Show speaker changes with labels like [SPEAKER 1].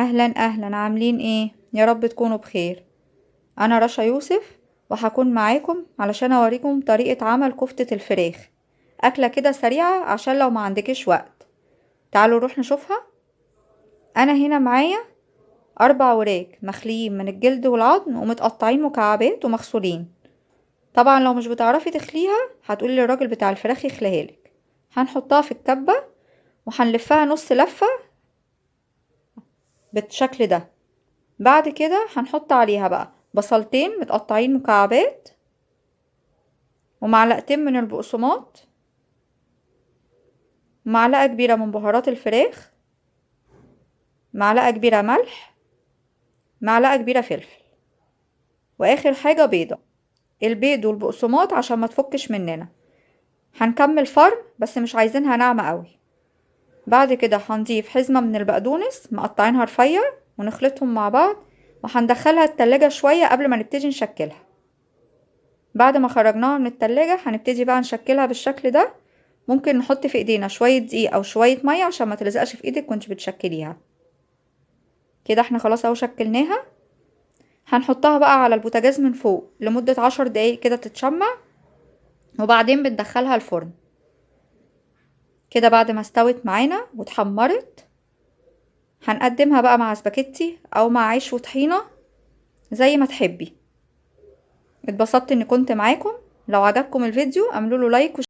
[SPEAKER 1] اهلا اهلا، عاملين ايه؟ يا رب تكونوا بخير. انا رشا يوسف، وهكون معاكم علشان اوريكم طريقة عمل كفتة الفراخ. اكلة كده سريعة عشان لو ما عندكش وقت. تعالوا نروح نشوفها. انا هنا معايا 4 وراك مخليين من الجلد والعظم ومتقطعين مكعبات ومغسولين. طبعا لو مش بتعرفي تخليها هتقولي للراجل بتاع الفراخ يخليها لك. هنحطها في الكبة وهنلفها نص لفة بالشكل ده. بعد كده هنحط عليها بقى بصلتين متقطعين مكعبات، ومعلقتين من البقسماط، معلقة كبيرة من بهارات الفراخ، معلقة كبيرة ملح، معلقة كبيرة فلفل، واخر حاجة بيضة. البيض والبقسماط عشان ما تفكش مننا. هنكمل فرم بس مش عايزينها ناعمة قوي. بعد كده هنضيف حزمة من البقدونس مقطعينها رفيع ونخلطهم مع بعض، وهندخلها التلاجة شوية قبل ما نبتدي نشكلها. بعد ما خرجناها من التلاجة هنبتدي بقى نشكلها بالشكل ده. ممكن نحط في ايدينا شوية دقيق او شوية مية عشان ما تلزقش في ايدك وانت بتشكليها. كده احنا خلاص اهو شكلناها. هنحطها بقى على البوتاجاز من فوق لمدة 10 دقايق كده تتشمع، وبعدين بندخلها الفرن. كده بعد ما استوت معانا واتحمرت، هنقدمها بقى مع سباكيتي او مع عيش وطحينة زي ما تحبي. اتبسطت اني كنت معاكم. لو عجبكم الفيديو اعملوا له لايك